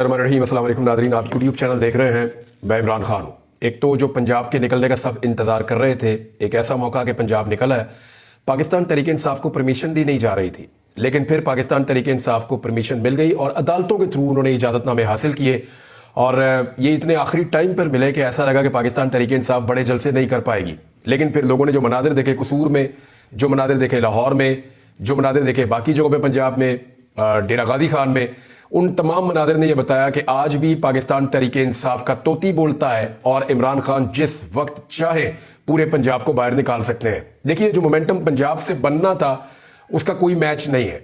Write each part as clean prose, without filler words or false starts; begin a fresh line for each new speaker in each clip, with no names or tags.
अस्सलाम वालेकुम नाज़रीन, आप यूट्यूब चैनल देख रहे हैं। मैं इमरान खान हूँ। एक तो जो पंजाब के निकलने का सब इंतज़ार कर रहे थे, एक ऐसा मौका कि पंजाब निकला है। पाकिस्तान तहरीक इंसाफ को परमिशन दी नहीं जा रही थी, लेकिन फिर पाकिस्तान तहरीक इंसाफ को परमिशन मिल गई और अदालतों के थ्रू उन्होंने इजाज़तनामे हासिल किए। और ये इतने आखिरी टाइम पर मिले कि ऐसा लगा कि पाकिस्तान तहरीक इंसाफ बड़े जलसे नहीं कर पाएगी। लेकिन फिर लोगों ने जो मनादिर देखे कसूर में, जो मनादिर देखे लाहौर में, जो मनादिर देखे बाकी जगहों पर पंजाब में, डेरा गाजी खान में, उन तमाम मनादिर ने यह बताया कि आज भी पाकिस्तान तहरीक इंसाफ का तोती बोलता है और इमरान खान जिस वक्त चाहे पूरे पंजाब को बाहर निकाल सकते हैं। देखिए, जो मोमेंटम पंजाब से बनना था उसका कोई मैच नहीं है।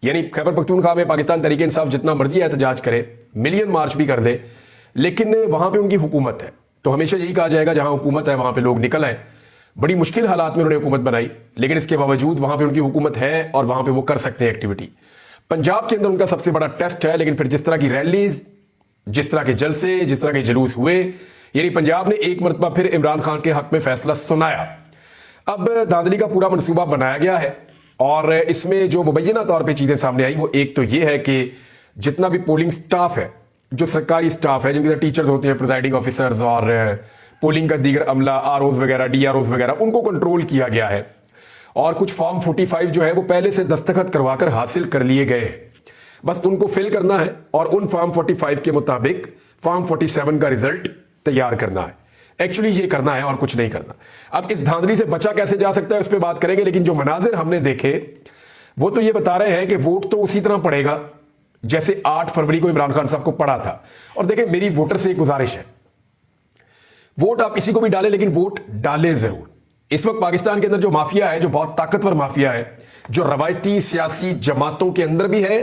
यानी खैबर पख्तूनख्वा में पाकिस्तान तहरीक इंसाफ जितना मर्जी एहतजाज करे, मिलियन मार्च भी कर दे, लेकिन वहां पे उनकी हुकूमत है, तो हमेशा यही कहा जाएगा जहां हुकूमत है वहां पे लोग निकल आए। बड़ी मुश्किल हालात में उन्होंने हुकूमत बनाई, लेकिन इसके बावजूद वहां पे उनकी हुकूमत है और वहां पे वो कर सकते हैं एक्टिविटी। पंजाब के अंदर उनका सबसे बड़ा टेस्ट है, लेकिन फिर जिस तरह की रैलीज, जिस तरह के जलसे, जिस तरह के जुलूस हुए, यानी पंजाब ने एक मरतबा फिर इमरान खान के हक में फैसला सुनाया। अब धांधली का पूरा मनसूबा बनाया गया है और इसमें जो मुबैना तौर पे चीजें सामने आई वो एक तो ये है कि जितना भी पोलिंग स्टाफ है, जो सरकारी स्टाफ है, जिनके अंदर टीचर्स होते हैं, प्रिजाइडिंग ऑफिसर्स और पोलिंग का दीगर अमला, आरओज वगैरह, डीआरओज वगैरह, उनको कंट्रोल किया गया है। और कुछ फॉर्म 45 जो है वो पहले से दस्तखत करवाकर हासिल कर लिए गए हैं, बस उनको फिल करना है और उन फॉर्म 45 के मुताबिक फॉर्म 47 का रिजल्ट तैयार करना है। एक्चुअली ये करना है और कुछ नहीं करना। अब इस धांधली से बचा कैसे जा सकता है उस पर बात करेंगे, लेकिन जो मनाजिर हमने देखे वो तो ये बता रहे हैं कि वोट तो उसी तरह पड़ेगा जैसे 8 फरवरी को इमरान खान साहब को पड़ा था। और देखें, मेरी वोटर से एक गुजारिश है, वोट आप किसी को भी डालें, लेकिन वोट डालें जरूर। इस वक्त पाकिस्तान के अंदर जो माफिया है, जो बहुत ताकतवर माफिया है, जो रवायती सियासी जमातों के अंदर भी है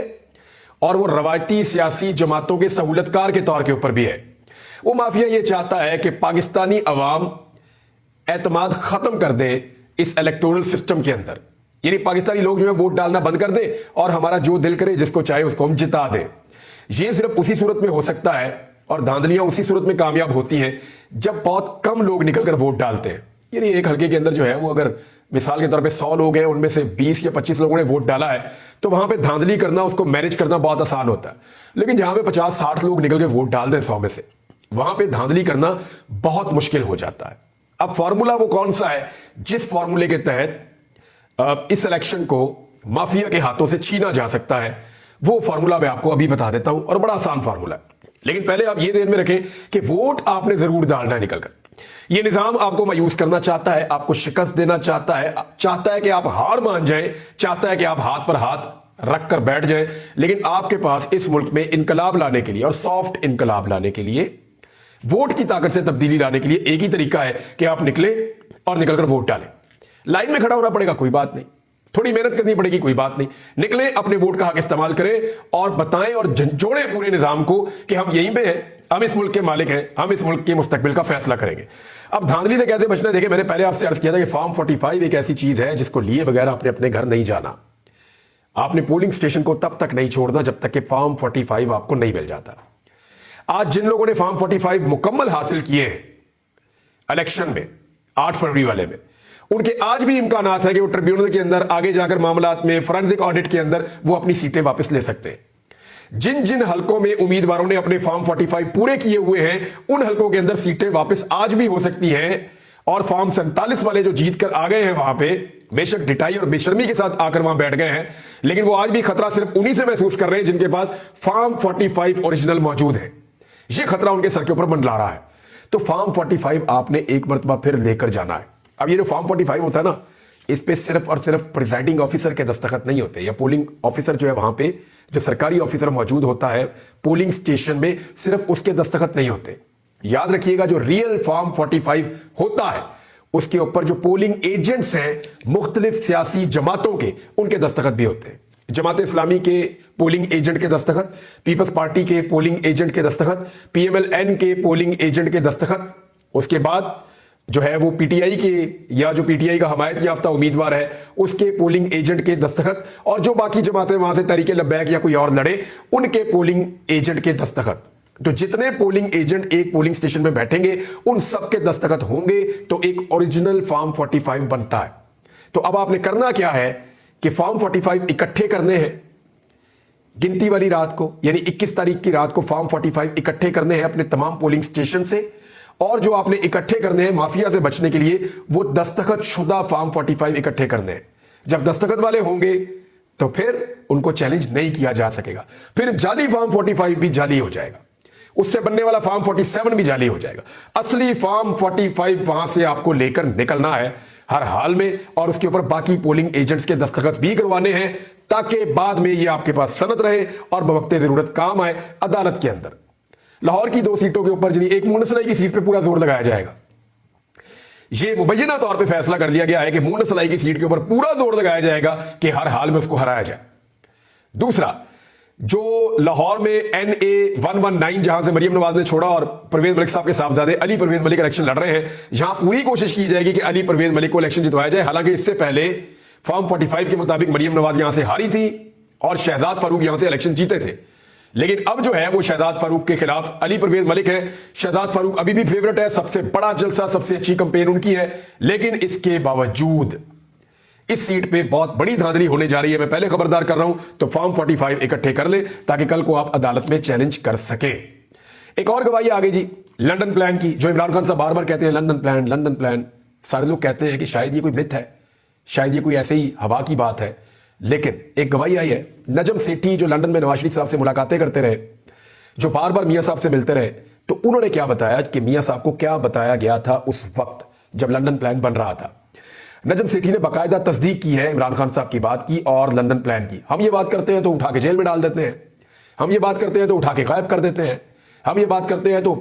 और वो रवायती सियासी जमातों के सहूलतकार के तौर के ऊपर भी है, वो माफिया ये चाहता है कि पाकिस्तानी अवाम एतमाद खत्म कर दे इस इलेक्टोरल सिस्टम के अंदर। यानी पाकिस्तानी लोग जो है वोट डालना बंद कर दे और हमारा जो दिल करे जिसको चाहे उसको हम जिता दे। ये सिर्फ उसी सूरत में हो सकता है और धांधलियां उसी सूरत में कामयाब होती हैं जब बहुत कम लोग निकलकर वोट डालते हैं। यानी एक हल्के के अंदर जो है वो अगर मिसाल के तौर पे 100 लोग हैं, उनमें से 20 या 25 लोगों ने वोट डाला है, तो वहां पे धांधली करना, उसको मैनेज करना बहुत आसान होता है। लेकिन जहां पे 50-60 लोग निकल के वोट डाल दें 100 में से, वहां पे धांधली करना बहुत मुश्किल हो जाता है। अब फॉर्मूला वो कौन सा है जिस फॉर्मूले के तहत इस इलेक्शन को माफिया के हाथों से छीना जा सकता है, वो फॉर्मूला मैं आपको अभी बता देता हूं और बड़ा आसान फॉर्मूला है। लेकिन पहले आप ये ध्यान में रखें कि वोट आपने जरूर डालना है निकलकर। ये निजाम आपको मायूस करना चाहता है, आपको शिकस्त देना चाहता है कि आप हार मान जाएं, चाहता है कि आप हाथ पर हाथ रख कर बैठ जाएं। लेकिन आपके पास इस मुल्क में इनकलाब लाने के लिए और सॉफ्ट इनकलाब लाने के लिए, वोट की ताकत से तब्दीली लाने के लिए एक ही तरीका है कि आप निकले और निकलकर वोट डालें। लाइन में खड़ा होना पड़ेगा, कोई बात नहीं, थोड़ी मेहनत करनी पड़ेगी, कोई बात नहीं, निकले, अपने वोट का हक इस्तेमाल करें और बताएं और झंझोड़े पूरे निजाम को कि हम यहीं पे हैं, हम इस मुल्क के मालिक हैं, हम इस मुल्क के मुस्तकबिल का फैसला करेंगे। अब धांधली से कैसे बचना है, देखिए, मैंने पहले आपसे अर्ज किया था कि फॉर्म 45 एक ऐसी चीज है जिसको लिए बगैर आपने अपने घर नहीं जाना। आपने पोलिंग स्टेशन को तब तक नहीं छोड़ना जब तक कि फॉर्म 45 आपको नहीं मिल जाता। आज जिन लोगों ने फॉर्म 45 मुकम्मल हासिल किए हैं इलेक्शन में 8 फरवरी वाले में, उनके आज भी इम्कानात है कि वो ट्रिब्यूनल के अंदर आगे जाकर मामलात में, फोरेंसिक ऑडिट के अंदर वो अपनी सीटें वापस ले सकते हैं। जिन जिन हलकों में उम्मीदवारों ने अपने फॉर्म 45 पूरे किए हुए हैं, उन हलकों के अंदर सीटें वापस आज भी हो सकती हैं। और फॉर्म 47 वाले जो जीत कर आ गए हैं वहां पे, बेशक डिटाई और बेशर्मी के साथ आकर वहां बैठ गए हैं, लेकिन वो आज भी खतरा सिर्फ उन्हीं से महसूस कर रहे हैं जिनके पास फॉर्म 45 ओरिजिनल मौजूद है। ये खतरा उनके सर के ऊपर मंडला रहा है। तो फॉर्म 45 आपने एक मरतबा फिर लेकर जाना है। अब ये जो फॉर्म 45 होता है ना, इस पे सिर्फ और सिर्फ प्रिजाइडिंग ऑफिसर के दस्तखत नहीं होते, या पोलिंग ऑफिसर जो है वहां पे जो सरकारी ऑफिसर मौजूद होता है पोलिंग स्टेशन में, सिर्फ उसके दस्तखत नहीं होते। याद रखिएगा, जो रियल फॉर्म 45 होता है उसके ऊपर जो पोलिंग एजेंट्स हैं मुख्तलिफ सियासी जमातों के, उनके दस्तखत भी होते हैं। जमात इस्लामी के पोलिंग एजेंट के दस्तखत, पीपल्स पार्टी के पोलिंग एजेंट के दस्तखत, PMLN के पोलिंग एजेंट के दस्तखत, उसके बाद जो है वो पीटीआई के या जो पीटीआई का हमायत याफ्ता उम्मीदवार है उसके पोलिंग एजेंट के दस्तखत, और जो बाकी जमातें वहां से तरीके लब्बैक या कोई और लड़े उनके पोलिंग एजेंट के दस्तखत। तो जितने पोलिंग एजेंट एक पोलिंग स्टेशन में बैठेंगे उन सबके दस्तखत होंगे, तो एक ओरिजिनल फॉर्म 45 बनता है। तो अब आपने करना क्या है कि फॉर्म 45 इकट्ठे करने हैं गिनती वाली रात को यानी 21 तारीख की रात को फॉर्म 45 इकट्ठे करने हैं अपने तमाम पोलिंग स्टेशन से, और जो आपने इकट्ठे करने हैं माफिया से बचने के लिए वो दस्तखत शुदा फॉर्म 45 इकट्ठे करने हैं। जब दस्तखत वाले होंगे तो फिर उनको चैलेंज नहीं किया जा सकेगा, फिर जाली फॉर्म 45 भी जाली हो जाएगा, उससे बनने वाला फॉर्म 47 भी जाली हो जाएगा। असली फॉर्म 45 वहां से आपको लेकर निकलना है हर हाल में, और उसके ऊपर बाकी पोलिंग एजेंट्स के दस्तखत भी करवाने हैं ताकि बाद में ये आपके पास सनद रहे और बवक्ते जरूरत काम आए अदालत के अंदर। लाहौर की 2 सीटों के ऊपर जिन्हें एक मूनसलाई की सीट पे पूरा जोर लगाया जाएगा। ये मुबैना तौर पे फैसला कर लिया गया है कि मूनसलाई की सीट के ऊपर पूरा जोर लगाया जाएगा कि हर हाल में उसको हराया जाए। दूसरा, जो लाहौर में NA 119 जहां से मरियम नवाज ने छोड़ा और परवेज मलिक साहब के साहबजादे अली परवेज मलिक इलेक्शन लड़ रहे हैं, यहां पूरी कोशिश की जाएगी कि अली परवेज मलिक को इलेक्शन जितवाया जाए। हालांकि इससे पहले फॉर्म 45 के मुताबिक मरियम नवाज यहां से हारी थी और शहजाद फारूक यहां से इलेक्शन जीते थे, लेकिन अब जो है वो शहजाद फारूक के खिलाफ अली परवेज मलिक है। शहजाद फारूक अभी भी फेवरेट है, सबसे बड़ा जलसा, सबसे अच्छी कंपेन उनकी है, लेकिन इसके बावजूद इस सीट पे बहुत बड़ी धांधली होने जा रही है। मैं पहले खबरदार कर रहा हूं, तो फॉर्म 45 इकट्ठे कर ले ताकि कल को आप अदालत में चैलेंज कर सके। एक और गवाही आ गई जी लंदन प्लान की, जो इमरान खान साहब बार बार कहते हैं लंदन प्लान, लंदन प्लान। सारे लोग कहते हैं कि शायद ये कोई मिथ है, शायद ये कोई ऐसे ही हवा की बात है, लेकिन एक गवाही आई है। नजम सेठी जो लंदन में नवाज शरीफ साहब से मुलाकातें करते रहे, जो बार बार मियां साहब से मिलते रहे, तो उन्होंने क्या बताया कि मियां साहब को क्या बताया गया था उस वक्त जब लंदन प्लान बन रहा था। नजम सेठी ने बाकायदा तस्दीक की है इमरान खान साहब की बात की और लंदन प्लान की। हम ये बात करते हैं तो उठा के जेल में डाल देते हैं, हम ये बात करते हैं तो उठा के गायब कर देते हैं, हम ये बात करते हैं तो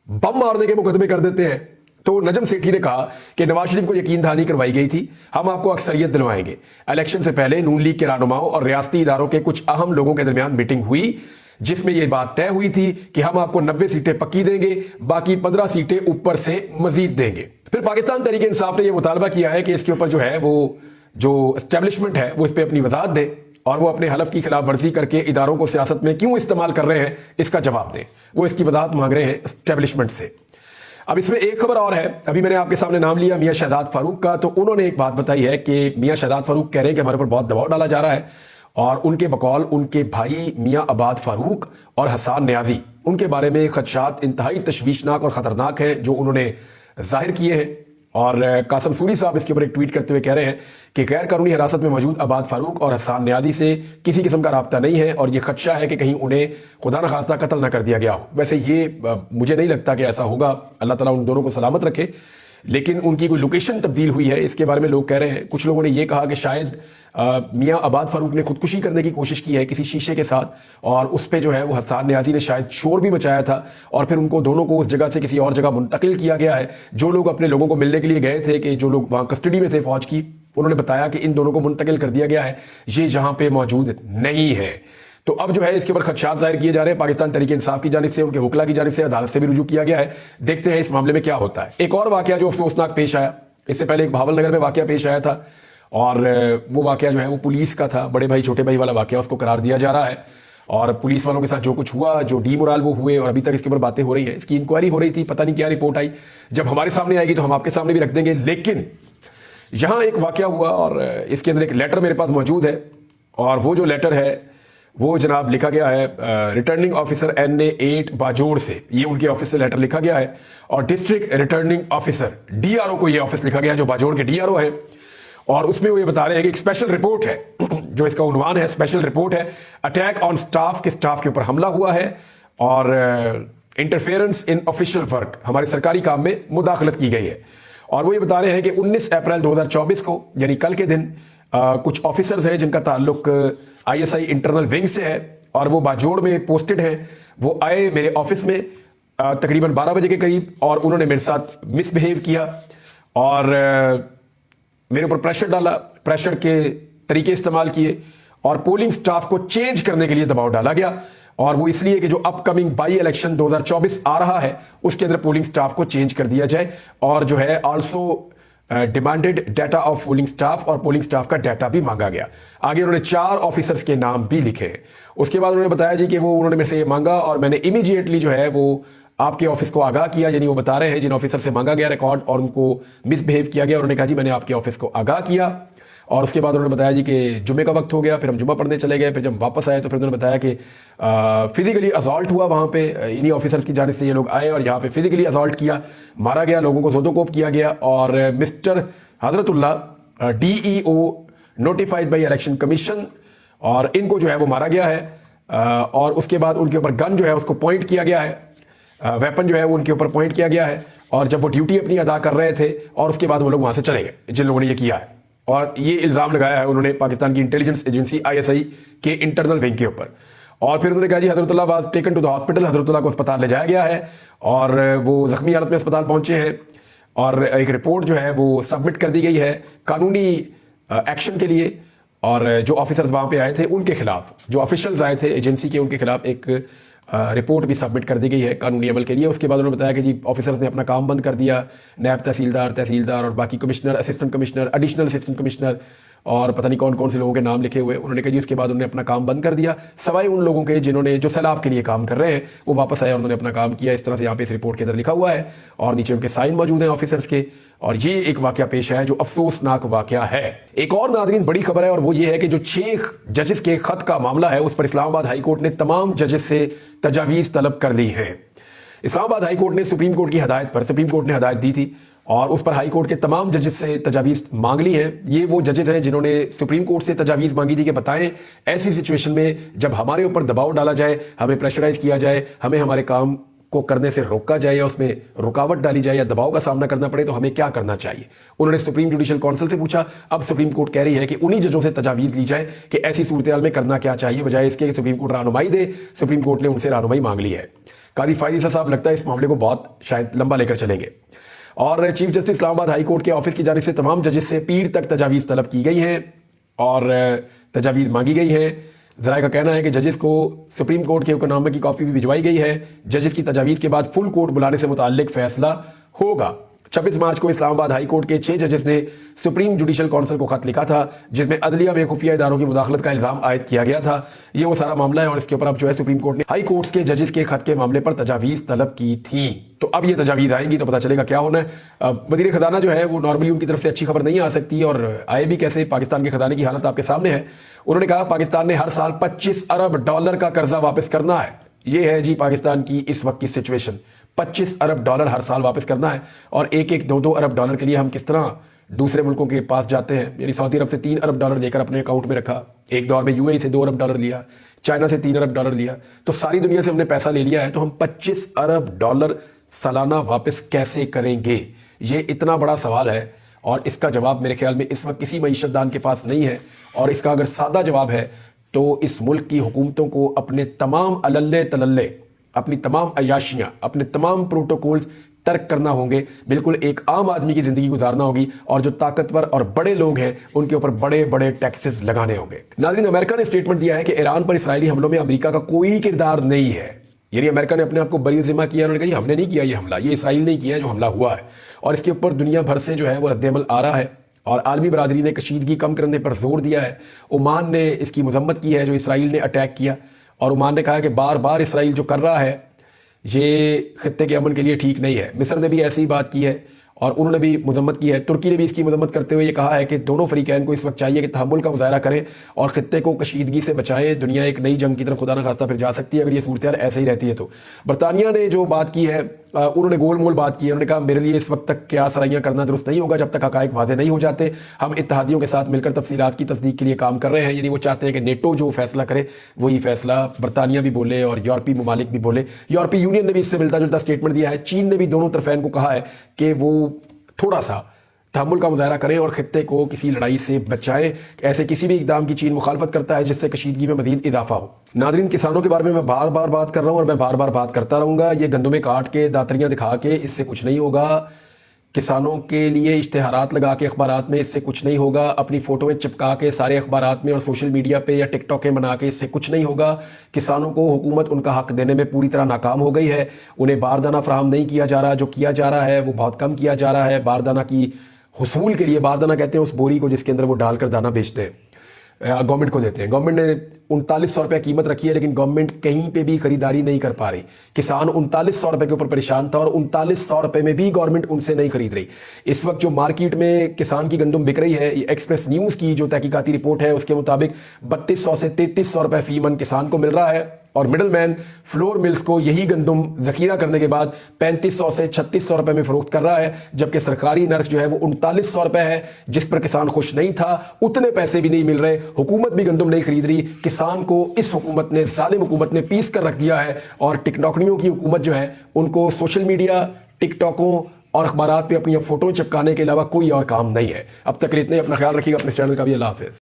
बम मारने के मुकदमे कर देते हैं। तो नजम सेठी ने कहा कि नवाज शरीफ को यकीन दहानी करवाई गई थी, हम आपको अक्सरियत दिलवाएंगे। इलेक्शन से पहले नून लीग के रहनुमाओं और रियासती इदारों के कुछ अहम लोगों के दरमियान मीटिंग हुई जिसमें यह बात तय हुई थी कि हम आपको 90 सीटें पक्की देंगे, बाकी 15 सीटें ऊपर से मजीद देंगे। फिर पाकिस्तान तहरीक इंसाफ ने यह मुतालबा किया है कि इसके ऊपर जो है वो जो एस्टेब्लिशमेंट है वो इस पर अपनी वजाहत दे और वो अपने हलफ की खिलाफ वर्जी करके इदारों को सियासत में क्यों इस्तेमाल कर रहे हैं इसका जवाब दें। वो इसकी वजाहत मांग रहे हैं एस्टेब्लिशमेंट से। अब इसमें एक खबर और है, अभी मैंने आपके सामने नाम लिया मियां शहजाद फारूक का, तो उन्होंने एक बात बताई है कि मियां शहजाद फारूक कह रहे हैं कि हमारे ऊपर बहुत दबाव डाला जा रहा है, और उनके बकौल उनके भाई मियां अबाद फारूक और हसान न्याजी, उनके बारे में खदशात इंतहाई तशवीशनाक और ख़तरनाक हैं जो उन्होंने जाहिर किए हैं। और कासम सूरी साहब इसके ऊपर एक ट्वीट करते हुए कह रहे हैं कि गैर कानूनी हिरासत में मौजूद अबाद फारूक और हसान न्याजी से किसी किस्म का राब्ता नहीं है और ये खदशा है कि कहीं उन्हें खुदा न खास्ता कत्ल न कर दिया गया हो। वैसे ये मुझे नहीं लगता कि ऐसा होगा, अल्लाह ताला उन दोनों को सलामत रखे, लेकिन उनकी कोई लोकेशन तब्दील हुई है इसके बारे में लोग कह रहे हैं। कुछ लोगों ने यह कहा कि शायद मियां अबाद फारूक ने खुदकुशी करने की कोशिश की है किसी शीशे के साथ, और उस पर जो है वो हसान न्याजी ने शायद शोर भी मचाया था और फिर उनको दोनों को उस जगह से किसी और जगह मुंतकिल किया गया है। जो लोग अपने लोगों को मिलने के लिए गए थे, कि जो लोग वहाँ कस्टडी में थे फौज की, उन्होंने बताया कि इन दोनों को मुंतकिल कर दिया गया है, ये जहाँ पे मौजूद नहीं है। तो अब जो है इसके ऊपर खदशात जाहिर किए जा रहे हैं पाकिस्तान तहरीक इंसाफ की जानिब से, उनके वकला की जानिब से, अदालत से भी रुजू किया गया है। देखते हैं इस मामले में क्या होता है। एक और वाकया जो अफसोसनाक पेश आया, इससे पहले एक भावलनगर में वाकया पेश आया था और वो वाकया जो है वो पुलिस का था, बड़े भाई छोटे भाई वाला वाकया उसको करार दिया जा रहा है। और पुलिस वालों के साथ जो कुछ हुआ, जो डीमोरल वो हुए, और अभी तक इसके ऊपर बातें हो रही हैं। इसकी इंक्वायरी हो रही थी, पता नहीं क्या रिपोर्ट आई, जब हमारे सामने आएगी तो हम आपके सामने भी रख देंगे। लेकिन यहाँ एक वाकया हुआ और इसके अंदर एक लेटर मेरे पास मौजूद है, और वो जो लेटर है वो जनाब लिखा गया है रिटर्निंग ऑफिसर NA 8 बाजोड़ से, ये उनके ऑफिस से लेटर लिखा गया है। और डिस्ट्रिक्ट रिटर्निंग ऑफिसर DRO को ये ऑफिस लिखा गया है जो बाजोड़ के DRO है। और उसमें वो ये बता रहे हैं कि एक स्पेशल रिपोर्ट है, जो इसका उन्वान है स्पेशल रिपोर्ट है, अटैक ऑन स्टाफ, के स्टाफ के ऊपर हमला हुआ है और इंटरफेरेंस इन ऑफिशियल वर्क, हमारे सरकारी काम में मुदाखलत की गई है। और वो ये बता रहे हैं कि 19 अप्रैल 2024 को यानी कल के दिन कुछ ऑफिसर्स हैं जिनका ताल्लुक ISI इंटरनल विंग से है और वो बाजोड़ में पोस्टेड हैं। वो आए मेरे ऑफिस में तकरीबन 12 बजे के करीब, और उन्होंने मेरे साथ मिसबिहेव किया और मेरे ऊपर प्रेशर डाला, प्रेशर के तरीके इस्तेमाल किए और पोलिंग स्टाफ को चेंज करने के लिए दबाव डाला गया। और वो इसलिए कि जो अपकमिंग बाई इलेक्शन 2024 आ रहा है उसके अंदर पोलिंग स्टाफ को चेंज कर दिया जाए, और जो है also demanded data of polling staff, और पोलिंग स्टाफ का डाटा भी मांगा गया। आगे उन्होंने 4 ऑफिसर्स के नाम भी लिखे हैं। उसके बाद उन्होंने बताया जी कि वो उन्होंने मेरे से ये मांगा और मैंने इमीडिएटली जो है वो आपके ऑफिस को आगाह किया। यानी वो बता रहे हैं जिन ऑफिसर से मांगा गया रिकॉर्ड और उनको मिसबिहेव किया गया, उन्होंने कहा जी मैंने आपके ऑफिस को आगाह किया اور اس کے بعد انہوں نے بتایا جی کہ جمعے کا وقت ہو گیا، پھر ہم جمعہ پڑھنے چلے گئے، پھر جب واپس آئے تو پھر انہوں نے بتایا کہ فزیکلی اسالٹ ہوا وہاں پہ، انہی آفیسرز کی جانب سے یہ لوگ آئے اور یہاں پہ فزیکلی اسالٹ کیا، مارا گیا، لوگوں کو زد و کوب کیا گیا، اور مسٹر حضرت اللہ DEO notified by election commission, اور ان کو جو ہے وہ مارا گیا ہے، اور اس کے بعد ان کے اوپر گن جو ہے اس کو پوائنٹ کیا گیا ہے، ویپن جو ہے وہ ان کے اوپر پوائنٹ کیا گیا ہے، اور جب وہ ڈیوٹی اپنی ادا کر رہے تھے اور اس کے بعد وہ لوگ وہاں سے چلے گئے جن لوگوں نے یہ کیا ہے، اور یہ الزام لگایا ہے انہوں نے پاکستان کی انٹیلیجنس ایجنسی ISI کے انٹرنل ونگ کے اوپر۔ اور پھر انہوں نے کہا جی Hazrat Ullah was taken to the hospital, Hazrat Ullah کو اسپتال لے جایا گیا ہے اور وہ زخمی حالت میں اسپتال پہنچے ہیں، اور ایک رپورٹ جو ہے وہ سبمٹ کر دی گئی ہے قانونی ایکشن کے لیے، اور جو آفیسرز وہاں پہ آئے تھے ان کے خلاف، جو آفیشلز آئے تھے ایجنسی کے، ان کے خلاف ایک رپورٹ بھی سبمٹ کر دی گئی ہے قانونی عمل کے لیے۔ اس کے بعد انہوں نے بتایا کہ جی آفیسرز نے اپنا کام بند کر دیا، نیب تحصیلدار اور باقی commissioner, assistant commissioner, additional assistant commissioner, اور پتہ نہیں کون کون سے لوگوں کے نام لکھے ہوئے، انہوں نے کہا جی اس کے بعد انہوں نے اپنا کام بند کر دیا، سوائے ان لوگوں کے جنہوں نے جو سیلاب کے لیے کام کر رہے ہیں وہ واپس آئے اور انہوں نے اپنا کام کیا۔ اس طرح سے یہاں پہ اس رپورٹ کے اندر لکھا ہوا ہے، اور نیچے ان کے سائن موجود ہیں آفیسرز کے، اور یہ ایک واقعہ پیش ہے جو افسوسناک واقعہ ہے۔ ایک اور ناظرین بڑی خبر ہے، اور وہ یہ ہے کہ جو 6 ججز کے خط کا معاملہ ہے اس پر اسلام آباد ہائی کورٹ نے تمام ججز سے تجاویز طلب کر لی ہیں۔ اسلام آباد ہائی کورٹ نے سپریم کورٹ کی ہدایت پر، سپریم کورٹ نے ہدایت دی تھی اور اس پر ہائی کورٹ کے تمام ججز سے تجاویز مانگ لی ہیں۔ یہ وہ ججز ہیں جنہوں نے سپریم کورٹ سے تجاویز مانگی تھی کہ بتائیں ایسی سچویشن میں جب ہمارے اوپر دباؤ ڈالا جائے، ہمیں پریشرائز کیا جائے، ہمیں ہمارے کام کو کرنے سے روکا جائے یا اس میں رکاوٹ ڈالی جائے یا دباؤ کا سامنا کرنا پڑے تو ہمیں کیا کرنا چاہیے۔ انہوں نے سپریم جوڈیشل کونسل سے پوچھا، اب سپریم کورٹ کہہ رہی ہے کہ انہی ججوں سے تجاویز لی جائے کہ ایسی صورتحال میں کرنا کیا چاہیے، بجائے اس کے کہ سپریم کورٹ رہنمائی دے۔ سپریم کورٹ نے ان سے رہنمائی مانگ لی ہے۔ قاضی فائز عیسیٰ صاحب لگتا ہے اس معاملے کو بہت شاید لمبا لے کر چلیں گے، اور چیف جسٹس اسلام آباد ہائی کورٹ کے آفس کی جانب سے تمام ججز سے پیر تک تجاویز طلب کی گئی ہیں اور تجاویز مانگی گئی ہیں۔ ذرائع کا کہنا ہے کہ ججز کو سپریم کورٹ کے حکم نامے کی کاپی بھی بھجوائی گئی ہے۔ ججز کی تجاویز کے بعد فل کورٹ بلانے سے متعلق فیصلہ ہوگا۔ 26 مارچ کو اسلام آباد ہائی کورٹ کے 6 ججز نے سپریم جوڈیشل کونسل کو خط لکھا تھا جس میں عدلیہ میں خفیہ اداروں کی مداخلت کا الزام عائد کیا گیا تھا۔ یہ وہ سارا معاملہ ہے، اور اس کے اوپر اب جو ہے سپریم کورٹ نے ہائی کورٹس کے ججز کے خط کے معاملے پر تجاویز طلب کی تھی۔ تو اب یہ تجاویز آئیں گی تو پتہ چلے گا کیا ہونا ہے۔ وزیر خزانہ جو ہے وہ نارملی ان کی طرف سے اچھی خبر نہیں آ سکتی، اور آئے بھی کیسے، پاکستان کے خزانے کی حالت آپ کے سامنے ہے۔ انہوں نے کہا پاکستان نے ہر سال $25 ارب کا قرضہ واپس کرنا ہے۔ یہ ہے جی پاکستان کی اس وقت کی سچویشن، $25 ارب ہر سال واپس کرنا ہے، اور ایک $2 ارب کے لیے ہم کس طرح دوسرے ملکوں کے پاس جاتے ہیں۔ یعنی سعودی عرب سے $3 ارب لے کر اپنے اکاؤنٹ میں رکھا، ایک دور میں UAE سے $2 ارب لیا، چائنا سے $3 ارب لیا، تو ساری دنیا سے ہم نے پیسہ لے لیا ہے، تو ہم $25 ارب سالانہ واپس کیسے کریں گے؟ یہ اتنا بڑا سوال ہے، اور اس کا جواب میرے خیال میں اس وقت کسی معیشت دان کے پاس نہیں ہے، اور اس کا اگر سادہ جواب ہے تو اس ملک کی حکومتوں کو اپنے تمام عللے تللے، اپنی تمام عیاشیاں، اپنے تمام پروٹوکولز ترک کرنا ہوں گے، بالکل ایک عام آدمی کی زندگی گزارنا ہوگی، اور جو طاقتور اور بڑے لوگ ہیں ان کے اوپر بڑے بڑے ٹیکسز لگانے ہوں گے۔ ناظرین، امریکہ نے اسٹیٹمنٹ دیا ہے کہ ایران پر اسرائیلی حملوں میں امریکہ کا کوئی کردار نہیں ہے۔ یعنی امریکہ نے اپنے آپ کو بری ذمہ کیا، انہوں نے کہا ہم نے نہیں کیا یہ حملہ، یہ اسرائیل نے کیا ہے جو حملہ ہوا ہے، اور اس کے اوپر دنیا بھر سے جو ہے وہ رد عمل آ رہا ہے، اور عالمی برادری نے کشیدگی کم کرنے پر زور دیا ہے۔ عمان نے اس کی مذمت کی ہے جو اسرائیل نے اٹیک کیا، اور عمان نے کہا کہ بار بار اسرائیل جو کر رہا ہے یہ خطے کے امن کے لیے ٹھیک نہیں ہے۔ مصر نے بھی ایسی بات کی ہے اور انہوں نے بھی مذمت کی ہے۔ ترکی نے بھی اس کی مذمت کرتے ہوئے یہ کہا ہے کہ دونوں فریقین کو اس وقت چاہیے کہ تحمل کا مظاہرہ کریں اور خطے کو کشیدگی سے بچائیں۔ دنیا ایک نئی جنگ کی طرف خدا نہ خواستہ پھر جا سکتی ہے اگر یہ صورتحال ایسے ہی رہتی ہے تو۔ برطانیہ نے جو بات کی ہے انہوں نے گول مول بات کی ہے، انہوں نے کہا میرے لیے اس وقت تک کیا سرائیاں کرنا درست نہیں ہوگا جب تک حقائق واضح نہیں ہو جاتے۔ ہم اتحادیوں کے ساتھ مل کر تفصیلات کی تصدیق کے لیے کام کر رہے ہیں، یعنی وہ چاہتے ہیں کہ نیٹو جو فیصلہ کرے وہی فیصلہ برطانیہ بھی بولے اور یورپی ممالک بھی بولے۔ یورپی یونین نے بھی اس سے ملتا جلتا اسٹیٹمنٹ دیا ہے۔ چین نے بھی دونوں طرفین کو کہا ہے کہ وہ تھوڑا سا تحمل کا مظاہرہ کریں اور خطے کو کسی لڑائی سے بچائیں۔ ایسے کسی بھی اقدام کی چین مخالفت کرتا ہے جس سے کشیدگی میں مزید اضافہ ہو۔ ناظرین، کسانوں کے بارے میں بار بار بات کر رہا ہوں اور میں بار بار بات کرتا رہوں گا۔ یہ گندمیں کاٹ کے داتریاں دکھا کے اس سے کچھ نہیں ہوگا، کسانوں کے لیے اشتہارات لگا کے اخبارات میں اس سے کچھ نہیں ہوگا، اپنی فوٹویں چپکا کے سارے اخبارات میں اور سوشل میڈیا پہ یا ٹک ٹاکیں بنا کے اس سے کچھ نہیں ہوگا۔ کسانوں کو حکومت ان کا حق دینے میں پوری طرح ناکام ہو گئی ہے۔ انہیں باردانہ فراہم نہیں کیا جا رہا، جو کیا جا رہا ہے وہ بہت کم کیا جا رہا ہے۔ باردانہ کی حصول کے لیے، باردانہ کہتے ہیں اس بوری کو جس کے اندر وہ ڈال کر دانہ بیچتے ہیں، गवर्नमेंट को देते हैं। गवर्नमेंट ने 3900 रुपये कीमत रखी है, लेकिन गवर्नमेंट कहीं पे भी खरीदारी नहीं कर पा रही। किसान 3900 रुपये के ऊपर परेशान था और 3900 रुपये में भी गवर्नमेंट उनसे नहीं खरीद रही। इस वक्त जो मार्केट में किसान की गंदम बिक रही है, एक्सप्रेस न्यूज़ की जो तहकीकाती रिपोर्ट है उसके मुताबिक 3200 से 3300 रुपये फी मन किसान को मिल रहा है और मिडल मैन फ्लोर मिल्स को यही गंदम जखीरा करने के बाद 3500 से 3600 रुपए में फरोख्त कर रहा है, जबकि सरकारी नर्क जो है वो 3900 रुपए है, जिस पर किसान खुश नहीं था। उतने पैसे भी नहीं मिल रहे, हुकूमत भी गंदम नहीं खरीद रही। किसान को इस हुकूमत ने, जालिम हुकूमत ने पीस कर रख दिया है और टिकटॉकनियों की हुकूमत जो है उनको सोशल मीडिया, टिकटॉकों और अखबारात पे अपनी फोटो चिपकाने के अलावा कोई और काम नहीं है। अब तक इतने, अपना ख्याल रखिएगा, अपने चैनल का भी। अल्लाह हाफिज़।